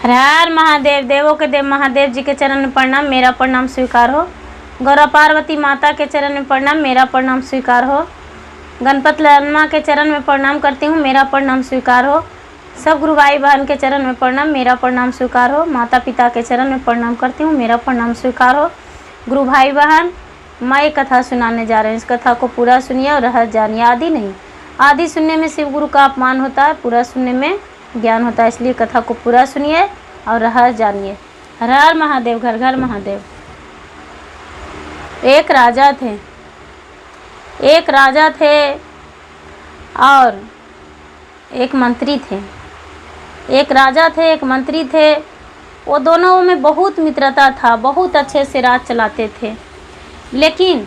हर हर महादेव। देवों के देव महादेव जी के चरण में प्रणाम, मेरा प्रणाम स्वीकार हो। गौरा पार्वती माता के चरण में प्रणाम, मेरा प्रणाम स्वीकार हो। गणपत लम्मा के चरण में प्रणाम करती हूँ, मेरा प्रणाम स्वीकार हो। सब गुरु भाई बहन के चरण में प्रणाम, मेरा प्रणाम स्वीकार हो। माता पिता के चरण में प्रणाम करती हूँ, मेरा प्रणाम स्वीकार हो। गुरु भाई बहन, मैं एक कथा सुनाने जा रहे हैं, इस कथा को पूरा सुनिए और रहस्य जानिए। आदि नहीं, आदि सुनने में शिव गुरु का अपमान होता है, पूरा सुनने में ज्ञान होता है, इसलिए कथा को पूरा सुनिए और रहस्य जानिए। हर हर महादेव, घर घर महादेव। एक राजा थे और एक मंत्री थे। एक राजा थे, एक मंत्री थे। वो दोनों में बहुत मित्रता था, बहुत अच्छे से राज चलाते थे। लेकिन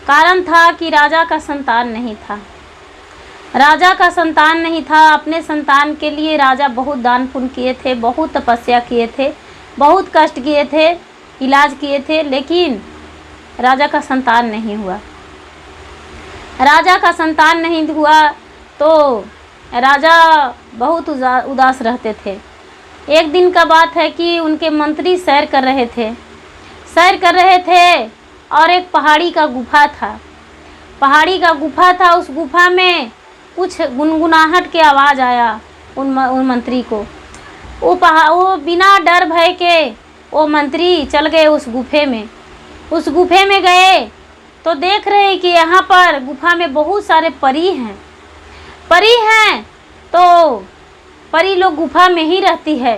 कारण था कि राजा का संतान नहीं था। राजा का संतान नहीं था। अपने संतान के लिए राजा बहुत दान पुण्य किए थे, बहुत तपस्या किए थे, बहुत कष्ट किए थे, इलाज किए थे, लेकिन राजा का संतान नहीं हुआ। राजा का संतान नहीं हुआ तो राजा बहुत उदास रहते थे। एक दिन का बात है कि उनके मंत्री सैर कर रहे थे और एक पहाड़ी का गुफा था। उस गुफा में कुछ गुनगुनाहट के आवाज़ आया उन मंत्री को। वो बिना डर भय के वो मंत्री चल गए उस गुफे में गए तो देख रहे कि यहाँ पर गुफा में बहुत सारे परी हैं। तो परी लोग गुफा में ही रहती है।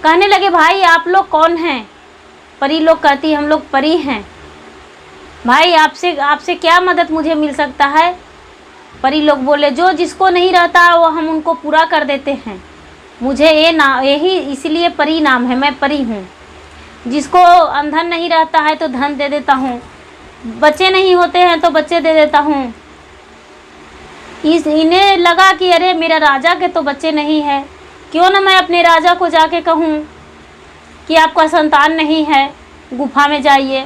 कहने लगे, भाई आप लोग कौन हैं? परी लोग कहती, हम लोग परी हैं। भाई आपसे क्या मदद मुझे मिल सकता है? परी लोग बोले, जो जिसको नहीं रहता वो हम उनको पूरा कर देते हैं। मुझे यही इसलिए परी नाम है, मैं परी हूँ। जिसको अंधन नहीं रहता है तो धन दे देता हूँ, बच्चे नहीं होते हैं तो बच्चे दे देता हूँ। इन्हें लगा कि अरे मेरा राजा के तो बच्चे नहीं है, क्यों ना मैं अपने राजा को जाके कहूँ कि आपका संतान नहीं है, गुफा में जाइए।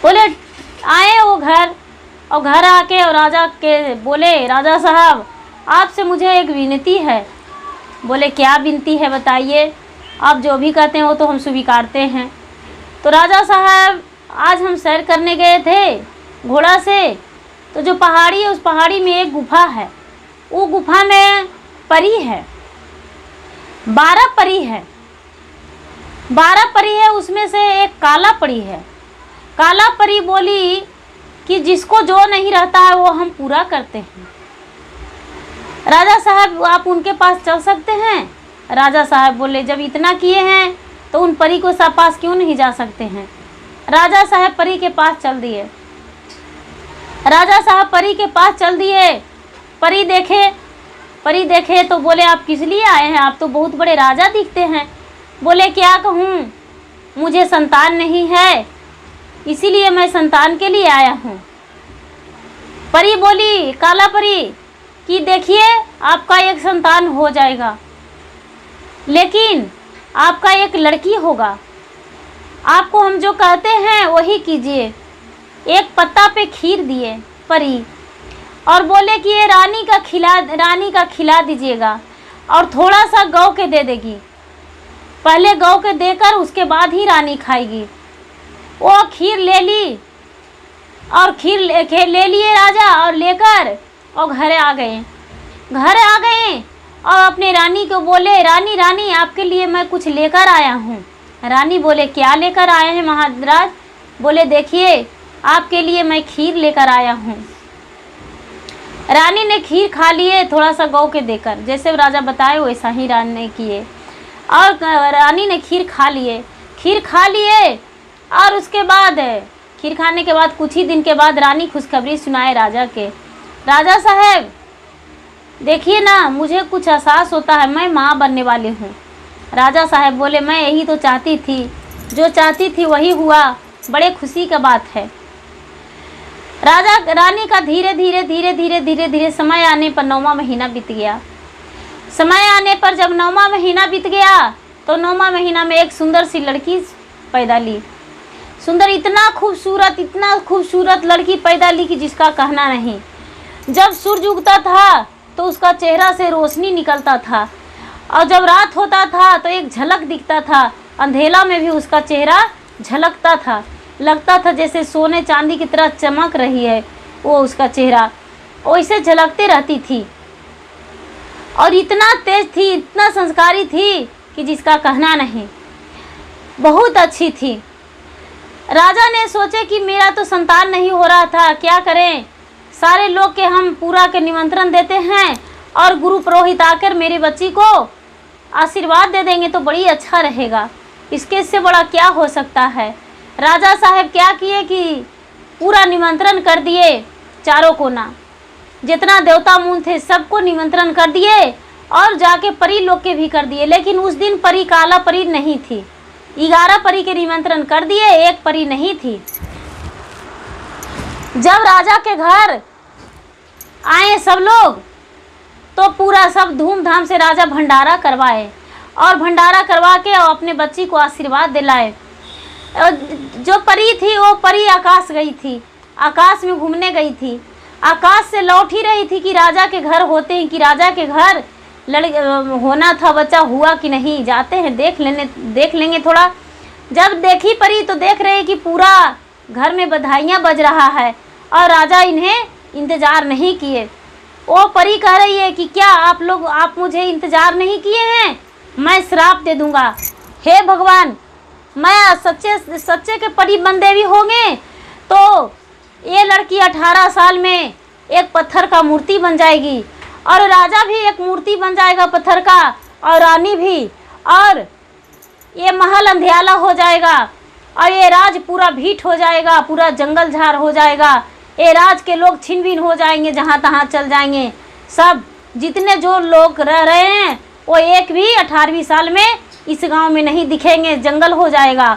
बोले, आए वो घर आके और राजा के बोले, राजा साहब आपसे मुझे एक विनती है। बोले, क्या विनती है बताइए? आप जो भी कहते हैं वो तो हम स्वीकारते हैं। तो राजा साहब, आज हम सैर करने गए थे घोड़ा से, तो जो पहाड़ी है उस पहाड़ी में एक गुफा है। वो गुफा में परी है, 12 परी है। 12 परी है, उसमें से एक काला परी है। काला परी बोली कि जिसको जो नहीं रहता है वो हम पूरा करते हैं। राजा साहब आप उनके पास चल सकते हैं? राजा साहब बोले, जब इतना किए हैं तो उन परी को पास क्यों नहीं जा सकते हैं? राजा साहब परी के पास चल दिए। परी देखे तो बोले, आप किस लिए आए हैं? आप तो बहुत बड़े राजा दिखते हैं। बोले, क्या कहूँ, मुझे संतान नहीं है, इसीलिए मैं संतान के लिए आया हूँ। परी बोली, काला परी, कि देखिए आपका एक संतान हो जाएगा, लेकिन आपका एक लड़की होगा। आपको हम जो कहते हैं वही कीजिए। एक पत्ता पे खीर दिए परी और बोले कि ये रानी का खिला दीजिएगा और थोड़ा सा गौ के दे देगी। पहले गौ के देकर उसके बाद ही रानी खाएगी। वो खीर ले ली और खीर ले लिए राजा और लेकर और घर आ गए और अपने रानी को बोले, रानी आपके लिए मैं कुछ लेकर आया हूँ। रानी बोले, क्या लेकर आए हैं महाराज? बोले, देखिए आपके लिए मैं खीर लेकर आया हूँ। रानी ने खीर खा लिए, थोड़ा सा गौ के देकर, जैसे राजा बताए वैसा ही रानी ने किए और रानी ने खीर खा लिए और उसके बाद खीर खाने के बाद कुछ ही दिन के बाद रानी खुशखबरी सुनाए राजा के। राजा साहब देखिए ना, मुझे कुछ एहसास होता है, मैं माँ बनने वाली हूँ। राजा साहब बोले, मैं यही तो चाहती थी, जो चाहती थी वही हुआ, बड़े खुशी का बात है। रानी का धीरे समय आने पर 9वां महीना बीत गया। समय आने पर जब 9वां महीना बीत गया तो 9वां महीना में एक सुंदर सी लड़की पैदा ली। इतना खूबसूरत लड़की पैदा ली कि जिसका कहना नहीं। जब सूरज उगता था तो उसका चेहरा से रोशनी निकलता था और जब रात होता था तो एक झलक दिखता था, अंधेला में भी उसका चेहरा झलकता था, लगता था जैसे सोने चांदी की तरह चमक रही है वो उसका चेहरा, वैसे झलकते रहती थी। और इतना तेज थी, इतना संस्कारी थी कि जिसका कहना नहीं, बहुत अच्छी थी। राजा ने सोचे कि मेरा तो संतान नहीं हो रहा था, क्या करें, सारे लोग के हम पूरा के निमंत्रण देते हैं और गुरु पुरोहित आकर मेरी बच्ची को आशीर्वाद दे देंगे तो बड़ी अच्छा रहेगा, इससे बड़ा क्या हो सकता है। राजा साहब क्या किए कि पूरा निमंत्रण कर दिए, चारों कोना जितना देवता मूल थे सबको निमंत्रण कर दिए और जाके परी लोग के भी कर दिए। लेकिन उस दिन परी काला परी नहीं थी, 11 परी के निमंत्रण कर दिए, एक परी नहीं थी। जब राजा के घर आए सब लोग तो पूरा सब धूमधाम से राजा भंडारा करवाए और भंडारा करवा के अपने बच्ची को आशीर्वाद दिलाए। जो परी थी वो परी आकाश गई थी, आकाश में घूमने गई थी, आकाश से लौट ही रही थी कि राजा के घर होते हैं, कि राजा के घर होना था, बच्चा हुआ कि नहीं, जाते हैं देख लेंगे थोड़ा। जब देखी परी तो देख रहे कि पूरा घर में बधाइयाँ बज रहा है और राजा इन्हें इंतज़ार नहीं किए। वो परी कह रही है कि क्या आप मुझे इंतज़ार नहीं किए हैं, मैं श्राप दे दूँगा। हे भगवान, मैं सच्चे के परी बनदेवी होंगे तो ये लड़की 18 साल में एक पत्थर का मूर्ति बन जाएगी और राजा भी एक मूर्ति बन जाएगा पत्थर का और रानी भी, और ये महल अंधियाला हो जाएगा और ये राज पूरा भीट हो जाएगा, पूरा जंगल झाड़ हो जाएगा, ये राज के लोग छिन भिन हो जाएंगे, जहाँ तहाँ चल जाएंगे, सब जितने जो लोग रह रहे हैं वो एक भी 18वीं साल में इस गांव में नहीं दिखेंगे, जंगल हो जाएगा।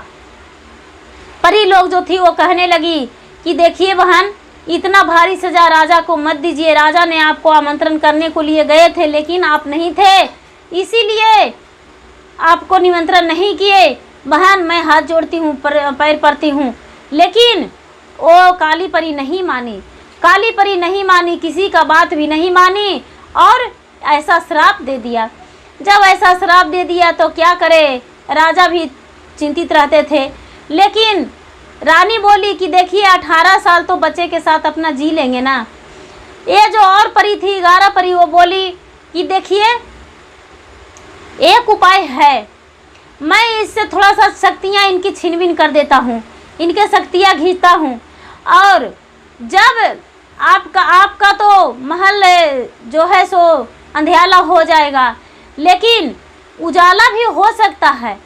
परी लोग जो थी वो कहने लगी कि देखिए बहन, इतना भारी सजा राजा को मत दीजिए, राजा ने आपको आमंत्रण करने को लिए गए थे लेकिन आप नहीं थे, इसीलिए आपको निमंत्रण नहीं किए। बहन मैं हाथ जोड़ती हूँ, पैर पड़ती हूँ। लेकिन वो काली परी नहीं मानी, काली परी नहीं मानी, किसी का बात भी नहीं मानी और ऐसा श्राप दे दिया। जब ऐसा श्राप दे दिया तो क्या करे, राजा भी चिंतित रहते थे। लेकिन रानी बोली कि देखिए 18 साल तो बच्चे के साथ अपना जी लेंगे ना। ये जो और परी थी 11 परी, वो बोली कि देखिए एक उपाय है, मैं इससे थोड़ा सा शक्तियाँ इनकी छीन-बीन कर देता हूँ, इनके शक्तियाँ खींचता हूँ और जब आपका तो महल जो है सो अंधियाला हो जाएगा, लेकिन उजाला भी हो सकता है।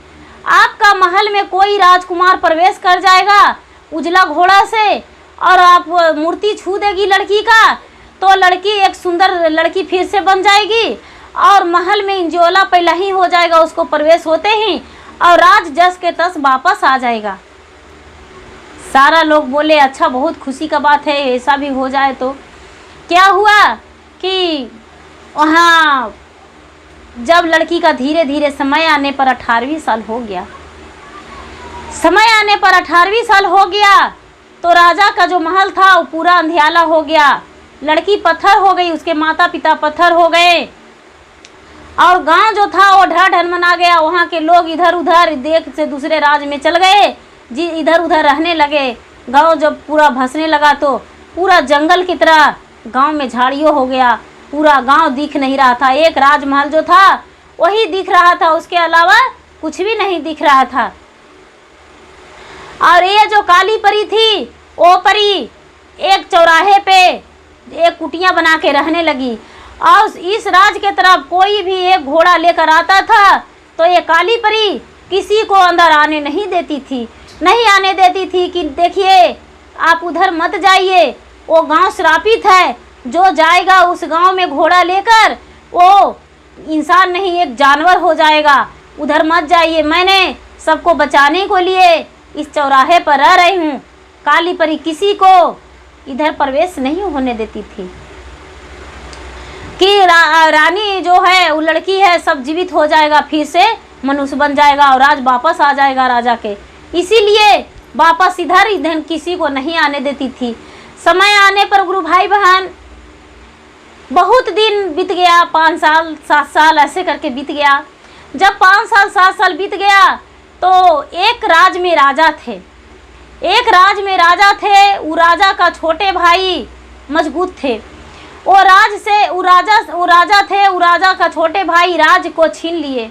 आपका महल में कोई राजकुमार प्रवेश कर जाएगा उजला घोड़ा से और आप मूर्ति छू देगी लड़की का, तो लड़की एक सुंदर लड़की फिर से बन जाएगी और महल में इंजोला पहले ही हो जाएगा उसको प्रवेश होते ही, और राज जस के तस वापस आ जाएगा। सारा लोग बोले अच्छा, बहुत खुशी का बात है, ऐसा भी हो जाए तो। क्या हुआ कि वहाँ जब लड़की का धीरे धीरे समय आने पर 18वीं साल हो गया, समय आने पर 18वीं साल हो गया तो राजा का जो महल था वो पूरा अंधियाला हो गया, लड़की पत्थर हो गई, उसके माता पिता पत्थर हो गए और गांव जो था वो ढह मना गया। वहाँ के लोग इधर उधर देख से दूसरे राज्य में चल गए, जी इधर उधर रहने लगे। गांव जब पूरा भसने लगा तो पूरा जंगल की तरह गांव में झाड़ियों हो गया, पूरा गांव दिख नहीं रहा था। एक राजमहल जो था वही दिख रहा था, उसके अलावा कुछ भी नहीं दिख रहा था। और ये जो काली परी थी वो परी एक चौराहे पे एक कुटिया बना के रहने लगी और इस राज के तरफ कोई भी एक घोड़ा लेकर आता था तो ये काली परी किसी को अंदर आने नहीं देती थी, नहीं आने देती थी कि देखिए आप उधर मत जाइए, वो गांव श्रापित है, जो जाएगा उस गांव में घोड़ा लेकर वो इंसान नहीं एक जानवर हो जाएगा, उधर मत जाइए। मैंने सबको बचाने को लिए इस चौराहे पर रह रही हूँ। काली परी किसी को इधर प्रवेश नहीं होने देती थी कि रानी जो है वो लड़की है सब जीवित हो जाएगा, फिर से मनुष्य बन जाएगा और राज वापस आ जाएगा राजा के, इसीलिए वापस इधर किसी को नहीं आने देती थी। समय आने पर गुरु भाई बहन बहुत दिन बीत गया, 5 साल 7 साल ऐसे करके बीत गया। जब 5 साल 7 साल बीत गया तो एक राज में राजा थे, एक राज में राजा थे। वो राजा का छोटे भाई मजबूत थे। वो राजा थे, वो राजा का छोटे भाई राज को छीन लिए,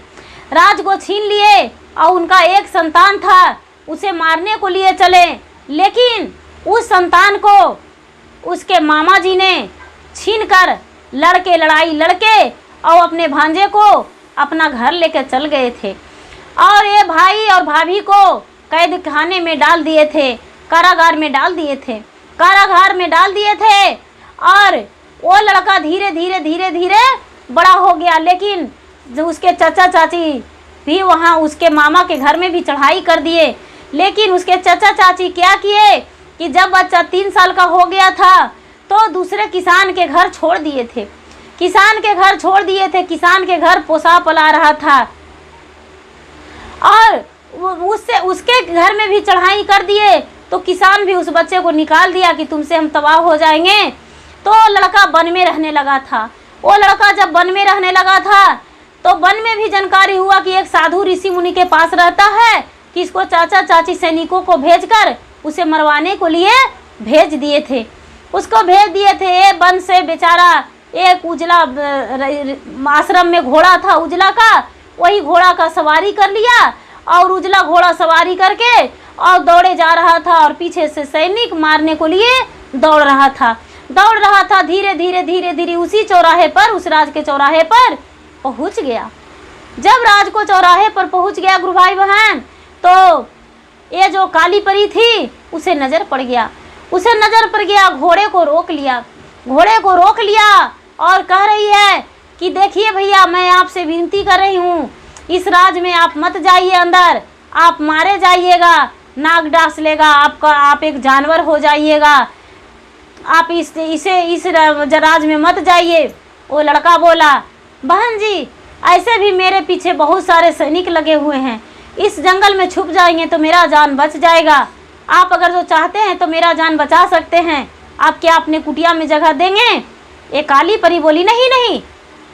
राज को छीन लिए। और उनका एक संतान था, उसे मारने को लिए चले, लेकिन उस संतान को उसके मामा जी ने छीन कर लड़ाई लड़के और अपने भांजे को अपना घर लेकर चल गए थे। और ये भाई और भाभी को कैद खाने में डाल दिए थे, कारागार में डाल दिए थे, कारागार में डाल दिए थे। और वो लड़का धीरे धीरे धीरे धीरे बड़ा हो गया, लेकिन जो उसके चाचा चाची भी वहाँ उसके मामा के घर में भी चढ़ाई कर दिए। लेकिन उसके चाचा चाची क्या किए कि जब बच्चा 3 साल का हो गया था तो दूसरे किसान के घर छोड़ दिए थे, किसान के घर छोड़ दिए थे। किसान के घर पोसा पला रहा था और उसके घर में भी चढ़ाई कर दिए। तो किसान भी उस बच्चे को निकाल दिया कि तुमसे हम तबाह हो जाएंगे। तो लड़का वन में रहने लगा था। वो लड़का जब वन में रहने लगा था तो वन में भी जानकारी हुआ कि एक साधु ऋषि मुनि के पास रहता है, कि इसको चाचा चाची सैनिकों को भेजकर उसे मरवाने को लिए भेज दिए थे, उसको भेज दिए थे। ये वन से बेचारा एक उजला आश्रम में घोड़ा था उजला का, वही घोड़ा का सवारी कर लिया और उजला घोड़ा सवारी करके और दौड़े जा रहा था। और पीछे से सैनिक मारने को लिए दौड़ रहा था। धीरे धीरे धीरे धीरे उसी चौराहे पर, उस राज के चौराहे पर पहुंच गया। जब राज को चौराहे पर पहुंच गया गुरु भाई बहन, तो ये जो काली परी थी उसे नजर पड़ गया। घोड़े को रोक लिया और कह रही है कि देखिए भैया, मैं आपसे विनती कर रही हूँ, इस राज में आप मत जाइए अंदर, आप मारे जाइएगा, नाग डांस लेगा आपका, आप एक जानवर हो जाइएगा, आप इस राज में मत जाइए। वो लड़का बोला, बहन जी ऐसे भी मेरे पीछे बहुत सारे सैनिक लगे हुए हैं, इस जंगल में छुप जाएंगे तो मेरा जान बच जाएगा। आप अगर जो चाहते हैं तो मेरा जान बचा सकते हैं, आप क्या अपने कुटिया में जगह देंगे? एक काली परी बोली, नहीं,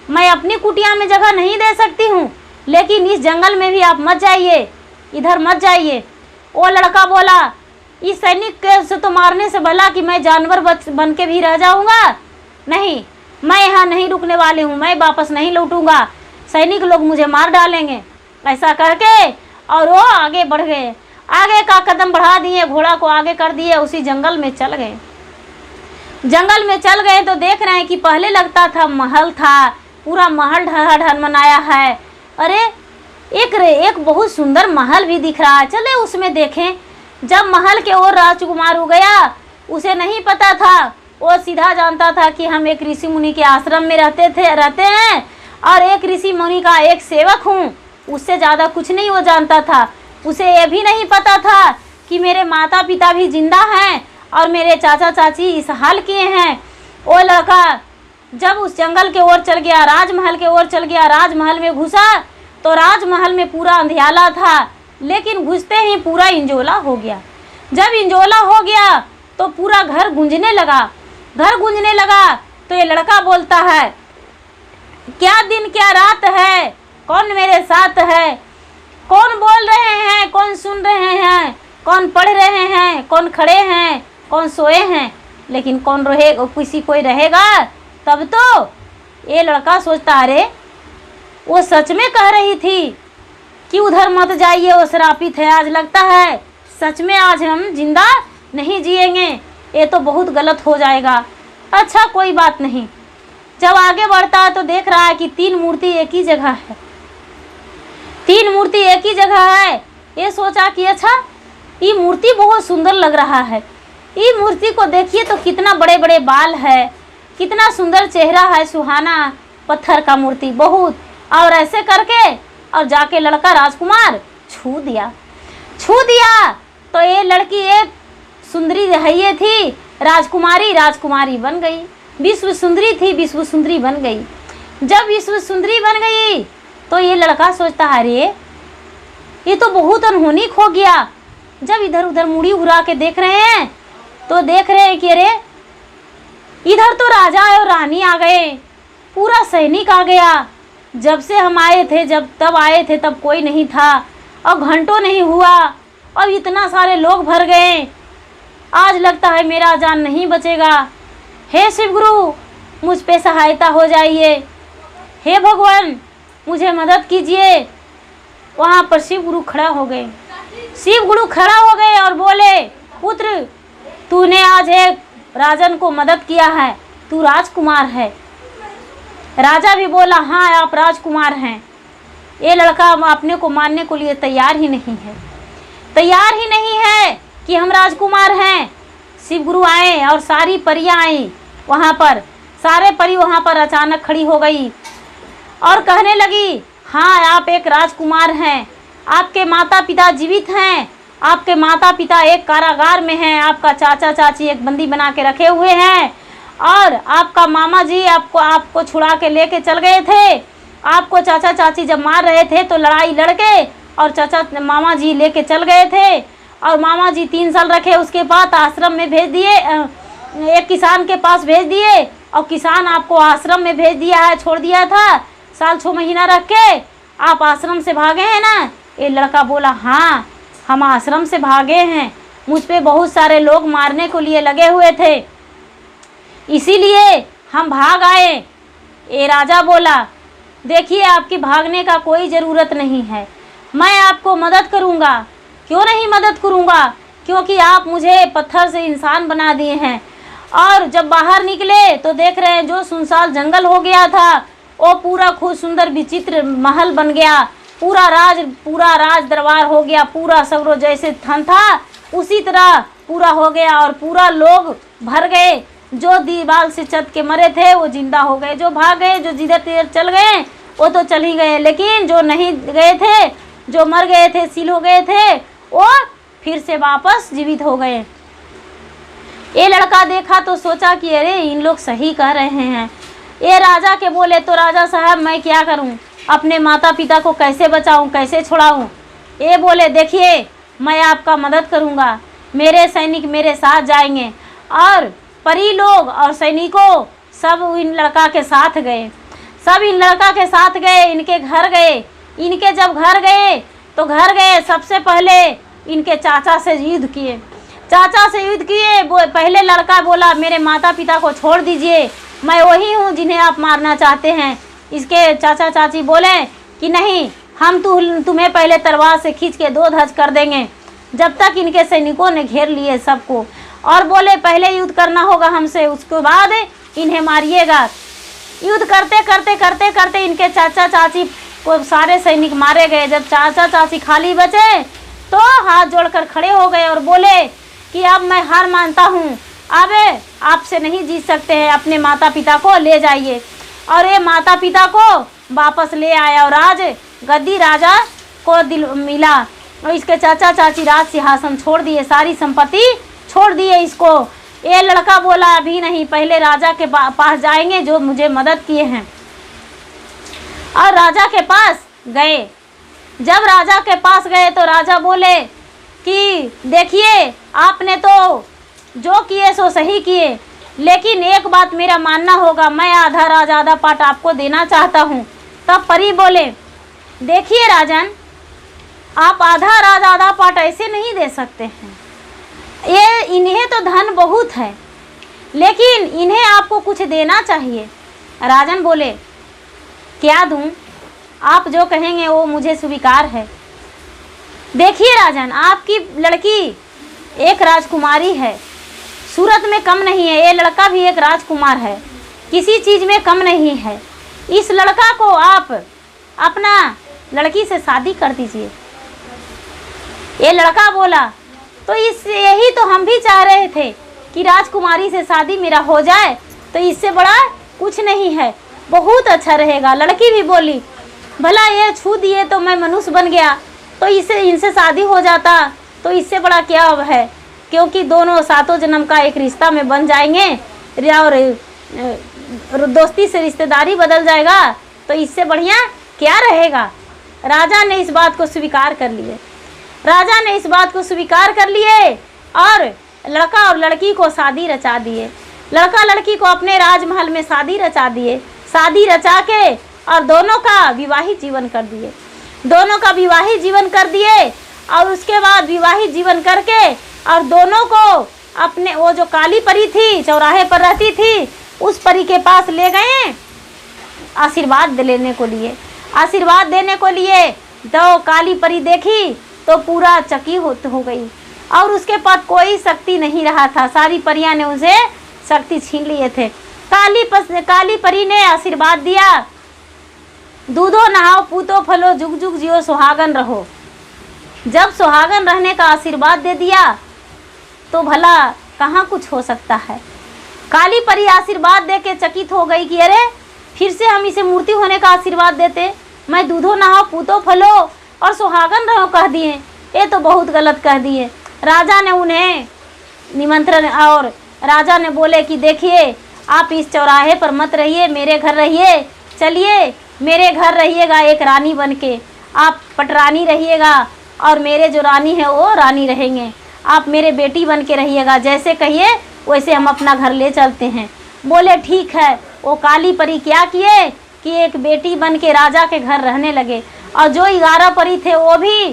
मैं अपनी कुटिया में जगह नहीं दे सकती हूँ, लेकिन इस जंगल में भी आप मत जाइए, इधर मत जाइए। वो लड़का बोला, इस सैनिक के से तो मारने से भला कि मैं जानवर बन के भी रह जाऊँगा, नहीं, मैं यहाँ नहीं रुकने वाली हूँ, मैं वापस नहीं लौटूंगा, सैनिक लोग मुझे मार डालेंगे। ऐसा करके और वो आगे बढ़ गए, आगे का कदम बढ़ा दिए, घोड़ा को आगे कर दिए, उसी जंगल में चल गए। जंगल में चल गए तो देख रहे हैं कि पहले लगता था महल था, पूरा महल ढनमनाया है। अरे एक बहुत सुंदर महल भी दिख रहा है, चले उसमें देखें। जब महल के ओर राजकुमार हो गया, उसे नहीं पता था, वो सीधा जानता था कि हम एक ऋषि मुनि के आश्रम में रहते हैं और एक ऋषि मुनि का एक सेवक हूँ, उससे ज़्यादा कुछ नहीं वो जानता था। उसे ये भी नहीं पता था कि मेरे माता पिता भी जिंदा हैं और मेरे चाचा चाची इस हाल किए हैं। वो लड़का जब उस जंगल के ओर चल गया, राजमहल के ओर चल गया, राजमहल में घुसा तो राजमहल में पूरा अंधियाला था, लेकिन घुसते ही पूरा इंजोला हो गया। जब इंजोला हो गया तो पूरा घर गूंजने लगा। तो ये लड़का बोलता है, क्या दिन क्या रात है, कौन मेरे साथ है, कौन बोल रहे हैं, कौन सुन रहे हैं, कौन पढ़ रहे हैं, कौन खड़े हैं, कौन सोए हैं, लेकिन कौन रहेगा, किसी कोई रहेगा तब तो। ये लड़का सोचता, अरे वो सच में कह रही थी कि उधर मत जाइए, वो श्रापित है, आज लगता है सच में आज हम जिंदा नहीं जिएंगे, ये तो बहुत गलत हो जाएगा। अच्छा कोई बात नहीं। जब आगे बढ़ता है तो देख रहा है कि 3 मूर्ति एक ही जगह है, 3 मूर्ति एक ही जगह है। ये सोचा कि अच्छा ये मूर्ति बहुत सुंदर लग रहा है, ये मूर्ति को देखिए तो कितना बड़े बड़े बाल है, कितना सुंदर चेहरा है, सुहाना पत्थर का मूर्ति बहुत। और ऐसे करके और जाके लड़का राजकुमार छू दिया तो ये लड़की एक सुंदरी है थी, राजकुमारी बन गई, विश्व सुंदरी थी, विश्व सुंदरी बन गई। जब विश्व सुंदरी बन गई तो ये लड़का सोचता, अरे ये तो बहुत अनहोनी हो गया। जब इधर उधर मुड़ी घुरा के देख रहे हैं तो देख रहे हैं कि अरे इधर तो राजा और रानी आ गए, पूरा सैनिक आ गया। जब से हम आए थे, तब आए थे तब कोई नहीं था, और घंटों नहीं हुआ और इतना सारे लोग भर गए। आज लगता है मेरा जान नहीं बचेगा। हे शिव गुरु, मुझ पे सहायता हो जाइए। हे भगवान, मुझे मदद कीजिए। वहाँ पर शिव गुरु खड़ा हो गए। शिव गुरु खड़ा हो गए और बोले, पुत्र, तूने आज एक राजन को मदद किया है, तू राजकुमार है। राजा भी बोला, हाँ आप राजकुमार हैं। ये लड़का अपने को मानने को लिए तैयार ही नहीं है कि हम राजकुमार हैं। शिव गुरु आए और सारी परियां आई वहाँ पर। सारे परी वहाँ पर अचानक खड़ी हो गई और कहने लगी, हाँ आप एक राजकुमार हैं, आपके माता पिता जीवित हैं, आपके माता पिता एक कारागार में हैं, आपका चाचा चाची एक बंदी बना के रखे हुए हैं, और आपका मामा जी आपको छुड़ा के लेके चल गए थे। आपको चाचा चाची जब मार रहे थे तो लड़ाई लड़के और मामा जी लेके चल गए थे, और मामा जी 3 साल रखे, उसके बाद आश्रम में भेज दिए, एक किसान के पास भेज दिए, और किसान आपको आश्रम में भेज दिया है, छोड़ दिया था। साल 6 महीना रख के आप आश्रम से भागे हैं ना। ये लड़का बोला, हाँ हम आश्रम से भागे हैं, मुझ पे बहुत सारे लोग मारने को लिए लगे हुए थे, इसीलिए हम भाग आए। ये राजा बोला, देखिए आपकी भागने का कोई ज़रूरत नहीं है, मैं आपको मदद करूँगा। क्यों नहीं मदद करूँगा, क्योंकि आप मुझे पत्थर से इंसान बना दिए हैं। और जब बाहर निकले तो देख रहे हैं जो सुनसान जंगल हो गया था वो पूरा खूब सुंदर विचित्र महल बन गया, पूरा राज दरबार हो गया, पूरा सगरो जैसे थन था उसी तरह पूरा हो गया, और पूरा लोग भर गए। जो दीवार से चढ़ के मरे थे वो जिंदा हो गए, जो भाग गए, जो जिधर तिधर चल गए वो तो चल ही गए, लेकिन जो नहीं गए थे, जो मर गए थे, सील हो गए थे, वो फिर से वापस जीवित हो गए। ये लड़का देखा तो सोचा कि अरे इन लोग सही कह रहे हैं। ये राजा के बोले, तो राजा साहब मैं क्या करूं, अपने माता पिता को कैसे बचाऊं, कैसे छुड़ाऊं। ये बोले, देखिए मैं आपका मदद करूंगा, मेरे सैनिक मेरे साथ जाएंगे। और परी लोग और सैनिकों सब इन लड़का के साथ गए, सब इन लड़का के साथ गए, इनके घर गए। इनके जब घर गए तो सबसे पहले इनके चाचा से युद्ध किए। पहले लड़का बोला, मेरे माता पिता को छोड़ दीजिए, मैं वही हूँ जिन्हें आप मारना चाहते हैं। इसके चाचा चाची बोले कि नहीं, हम तुम्हें पहले तलवार से खींच के 2 धज कर देंगे। जब तक इनके सैनिकों ने घेर लिए सबको, और बोले पहले युद्ध करना होगा हमसे, उसके बाद इन्हें मारिएगा। युद्ध करते इनके चाचा चाची को सारे सैनिक मारे गए। जब चाचा चाची खाली बचे तो हाथ जोड़कर खड़े हो गए और बोले कि अब मैं हार मानता हूँ, अब आपसे नहीं जीत सकते हैं, अपने माता पिता को ले जाइए। और ये माता पिता को वापस ले आया और आज गद्दी राजा को मिला, और इसके चाचा चाची राज सिंहासन छोड़ दिए, सारी संपत्ति छोड़ दिए इसको। ये लड़का बोला, अभी नहीं, पहले राजा के पास जाएंगे जो मुझे मदद किए हैं। और राजा के पास गए। जब राजा के पास गए तो राजा बोले कि देखिए आपने तो जो किए सो सही किए, लेकिन एक बात मेरा मानना होगा, मैं आधा राज आधा पाट आपको देना चाहता हूँ। तब परी बोले, देखिए राजन, आप आधा राज आधा पाट ऐसे नहीं दे सकते हैं, ये इन्हें तो धन बहुत है, लेकिन इन्हें आपको कुछ देना चाहिए। राजन बोले, क्या दूं? आप जो कहेंगे वो मुझे स्वीकार है। देखिए राजन, आपकी लड़की एक राजकुमारी है, सूरत में कम नहीं है, ये लड़का भी एक राजकुमार है, किसी चीज़ में कम नहीं है। इस लड़का को आप अपना लड़की से शादी कर दीजिए। ये लड़का बोला, तो यही तो हम भी चाह रहे थे कि राजकुमारी से शादी मेरा हो जाए, तो इससे बड़ा कुछ नहीं है, बहुत अच्छा रहेगा। लड़की भी बोली, भला ये छू दिए तो मैं मनुष्य बन गया, तो इनसे शादी हो जाता तो इससे बड़ा क्या है, क्योंकि दोनों 7 जन्म का एक रिश्ता में बन जाएंगे, और दोस्ती से रिश्तेदारी बदल जाएगा, तो इससे बढ़िया क्या रहेगा। राजा ने इस बात को स्वीकार कर लिए और लड़का और लड़की को शादी रचा दिए। लड़का लड़की को अपने राजमहल में शादी रचा दिए। शादी रचा के और दोनों का विवाहित जीवन कर दिए। दोनों का विवाहित जीवन कर दिए और उसके बाद विवाहित जीवन करके और दोनों को अपने वो जो काली परी थी चौराहे पर रहती थी उस परी के पास ले गए आशीर्वाद लेने को लिए। आशीर्वाद देने को लिए तो काली परी देखी तो पूरा चकित हो गई और उसके पास कोई शक्ति नहीं रहा था। सारी परियां ने उसे शक्ति छीन लिए थे। काली परी ने आशीर्वाद दिया, दूधो नहाओ पूतो फलो जुग जुग जियो सुहागन रहो। जब सुहागन रहने का आशीर्वाद दे दिया तो भला कहाँ कुछ हो सकता है। काली परी आशीर्वाद दे के चकित हो गई कि अरे फिर से हम इसे मूर्ति होने का आशीर्वाद देते। मैं दूधो नहाओ पूतो फलो और सुहागन रहो कह दिए, ये तो बहुत गलत कह दिए। राजा ने उन्हें निमंत्रण और राजा ने बोले कि देखिए आप इस चौराहे पर मत रहिए, मेरे घर रहिए। चलिए मेरे घर रहिएगा एक रानी बन के, आप पटरानी रहिएगा और मेरे जो रानी है वो रानी रहेंगे। आप मेरे बेटी बन के रहिएगा, जैसे कहिए वैसे हम अपना घर ले चलते हैं। बोले ठीक है। वो काली परी क्या किए कि एक बेटी बन के राजा के घर रहने लगे और जो 11 परी थे वो भी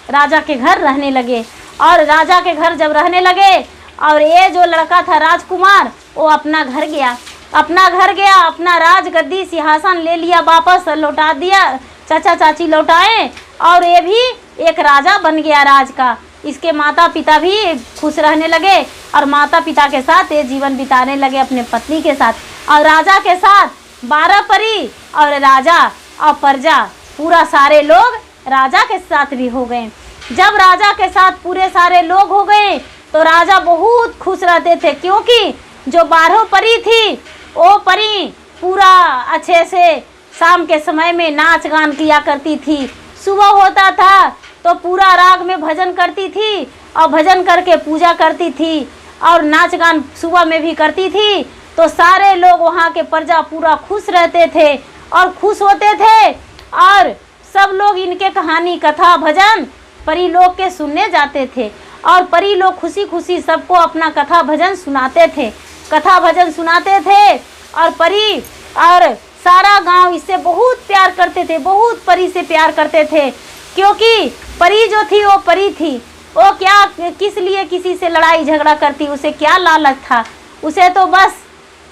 राजा के घर रहने लगे। और राजा के घर जब रहने लगे और ये जो लड़का था राजकुमार वो अपना घर गया, अपना राज गद्दी सिंहासन ले लिया, वापस लौटा दिया, चाचा चाची लौटाए और ये भी एक राजा बन गया राज का। इसके माता पिता भी खुश रहने लगे और माता पिता के साथ ये जीवन बिताने लगे अपने पत्नी के साथ। और राजा के साथ 12 परी और राजा और प्रजा पूरा सारे लोग राजा के साथ भी हो गए। जब राजा के साथ पूरे सारे लोग हो गए तो राजा बहुत खुश रहते थे, क्योंकि जो 12 परी थी वो परी पूरा अच्छे से शाम के समय में नाच गान किया करती थी। सुबह होता था तो पूरा राग में भजन करती थी और भजन करके पूजा करती थी और नाच गान सुबह में भी करती थी। तो सारे लोग वहाँ के प्रजा पूरा खुश रहते थे और खुश होते थे और सब लोग इनके कहानी कथा भजन परी लोग के सुनने जाते थे और परी लोग खुशी खुशी सबको अपना कथा भजन सुनाते थे, कथा भजन सुनाते थे। और परी और सारा गांव इससे बहुत प्यार करते थे, बहुत परी से प्यार करते थे, क्योंकि परी जो थी वो परी थी। वो क्या किस लिए किसी से लड़ाई झगड़ा करती, उसे क्या लालच था। उसे तो बस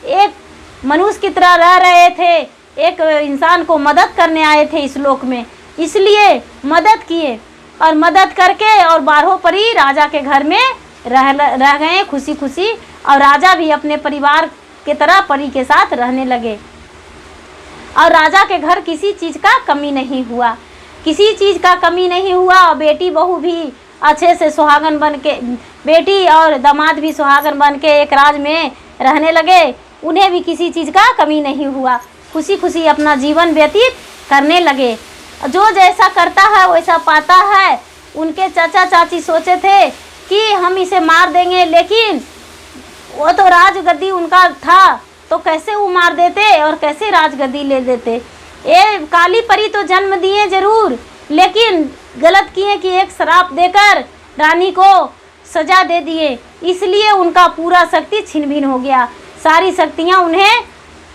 एक मनुष्य की तरह रह रहे थे, एक इंसान को मदद करने आए थे इस लोक में, इसलिए मदद किए और मदद करके और 12 परी राजा के घर में रह गए खुशी खुशी। और राजा भी अपने परिवार के तरह परी के साथ रहने लगे और राजा के घर किसी चीज़ का कमी नहीं हुआ, किसी चीज़ का कमी नहीं हुआ। और बेटी बहू भी अच्छे से सुहागन बन के, बेटी और दामाद भी सुहागन बन के एक राज में रहने लगे, उन्हें भी किसी चीज़ का कमी नहीं हुआ, खुशी खुशी अपना जीवन व्यतीत करने लगे। जो जैसा करता है वैसा पाता है। उनके चाचा चाची सोचे थे कि हम इसे मार देंगे, लेकिन वो तो राजगद्दी उनका था तो कैसे वो मार देते और कैसे राजगद्दी ले देते। ये काली परी तो जन्म दिए जरूर, लेकिन गलत किए कि एक श्राप देकर रानी को सजा दे दिए, इसलिए उनका पूरा शक्ति छिन भिन हो गया, सारी शक्तियाँ उन्हें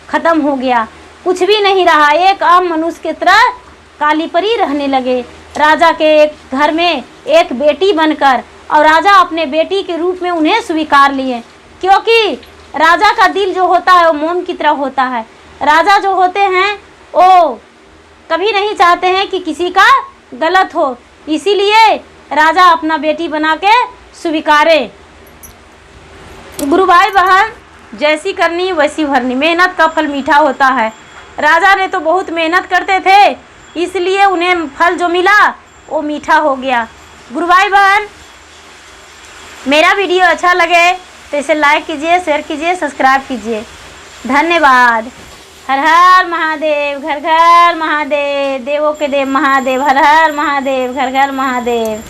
ख़त्म हो गया, कुछ भी नहीं रहा। एक आम मनुष्य की तरह काली परी रहने लगे राजा के एक घर में एक बेटी बनकर। और राजा अपने बेटी के रूप में उन्हें स्वीकार लिए, क्योंकि राजा का दिल जो होता है वो मोम की तरह होता है। राजा जो होते हैं वो कभी नहीं चाहते हैं कि किसी का गलत हो, इसीलिए राजा अपना बेटी बना के स्वीकारे। गुरु भाई बहन, जैसी करनी वैसी भरनी, मेहनत का फल मीठा होता है। राजा ने तो बहुत मेहनत करते थे, इसलिए उन्हें फल जो मिला वो मीठा हो गया। गुरु भाई बहन, मेरा वीडियो अच्छा लगे तो इसे लाइक कीजिए, शेयर कीजिए, सब्सक्राइब कीजिए। धन्यवाद। हर हर महादेव, घर घर महादेव, देवों के देव महादेव, हर हर महादेव, घर घर महादेव।